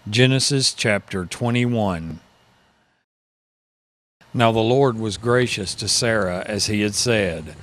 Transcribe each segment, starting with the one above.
Genesis chapter 21. Now the Lord was gracious to Sarah as he had said,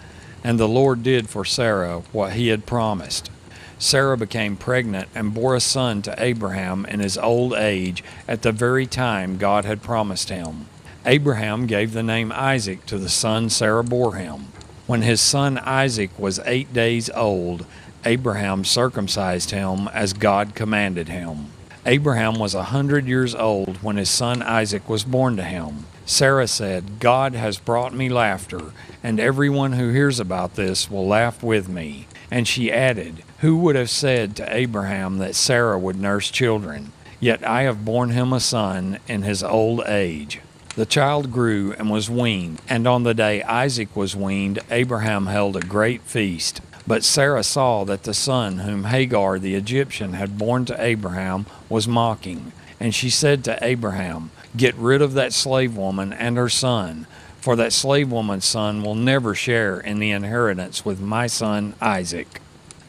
and the Lord did for Sarah what he had promised. Sarah became pregnant and bore a son to Abraham in his old age at the very time God had promised him. Abraham gave the name Isaac to the son Sarah bore him. When his son Isaac was 8 days old, Abraham circumcised him as God commanded him. Abraham was 100 years old when his son Isaac was born to him. Sarah said, "God has brought me laughter, and everyone who hears about this will laugh with me." And she added, "Who would have said to Abraham that Sarah would nurse children? Yet I have borne him a son in his old age." The child grew and was weaned, and on the day Isaac was weaned, Abraham held a great feast. But Sarah saw that the son whom Hagar the Egyptian had borne to Abraham was mocking. And she said to Abraham, "Get rid of that slave woman and her son, for that slave woman's son will never share in the inheritance with my son Isaac."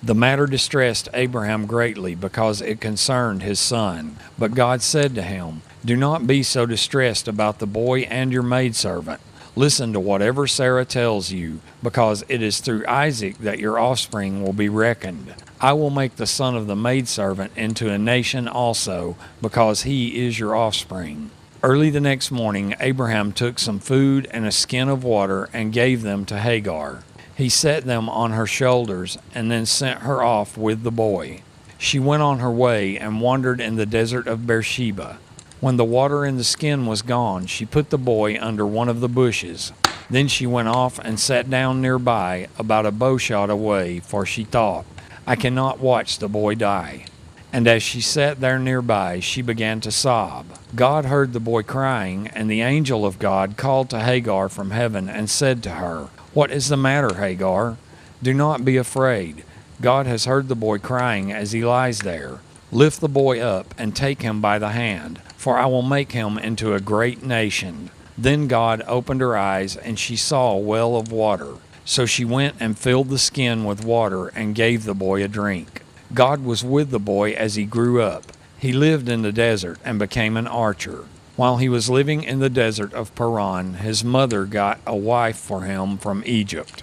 The matter distressed Abraham greatly because it concerned his son. But God said to him, "Do not be so distressed about the boy and your maidservant. Listen to whatever Sarah tells you, because it is through Isaac that your offspring will be reckoned. I will make the son of the maidservant into a nation also, because he is your offspring." Early the next morning, Abraham took some food and a skin of water and gave them to Hagar. He set them on her shoulders and then sent her off with the boy. She went on her way and wandered in the desert of Beersheba. When the water in the skin was gone, she put the boy under one of the bushes. Then she went off and sat down nearby, about a bowshot away, for she thought, "I cannot watch the boy die." And as she sat there nearby, she began to sob. God heard the boy crying, and the angel of God called to Hagar from heaven and said to her, "What is the matter, Hagar? Do not be afraid. God has heard the boy crying as he lies there. Lift the boy up and take him by the hand, for I will make him into a great nation." Then God opened her eyes, and she saw a well of water. So she went and filled the skin with water and gave the boy a drink. God was with the boy as he grew up. He lived in the desert and became an archer. While he was living in the desert of Paran, his mother got a wife for him from Egypt.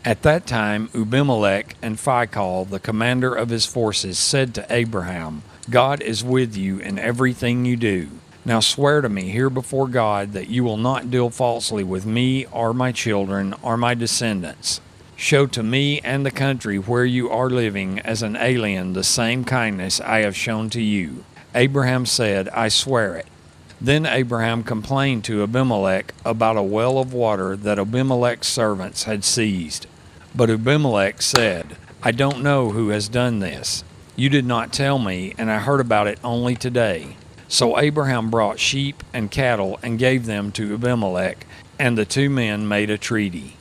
At that time, Abimelech and Phicol, the commander of his forces, said to Abraham, "God is with you in everything you do. Now swear to me here before God that you will not deal falsely with me or my children or my descendants. Show to me and the country where you are living as an alien the same kindness I have shown to you." Abraham said, "I swear it." Then Abraham complained to Abimelech about a well of water that Abimelech's servants had seized. But Abimelech said, "I don't know who has done this. You did not tell me, and I heard about it only today." So Abraham brought sheep and cattle and gave them to Abimelech, and the two men made a treaty.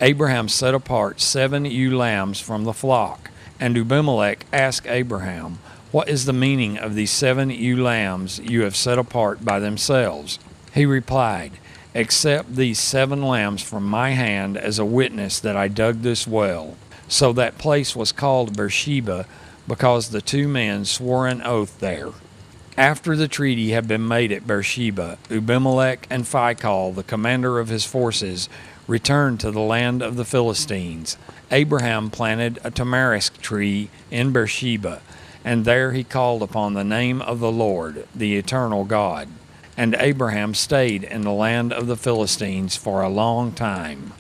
Abraham set apart 7 ewe lambs from the flock, and Abimelech asked Abraham, "What is the meaning of these 7 ewe lambs you have set apart by themselves?" He replied, "Accept these 7 lambs from my hand as a witness that I dug this well." So that place was called Beersheba, because the two men swore an oath there. After the treaty had been made at Beersheba, Abimelech and Phicol, the commander of his forces, returned to the land of the Philistines. Abraham planted a tamarisk tree in Beersheba, and there he called upon the name of the Lord, the eternal God. And Abraham stayed in the land of the Philistines for a long time.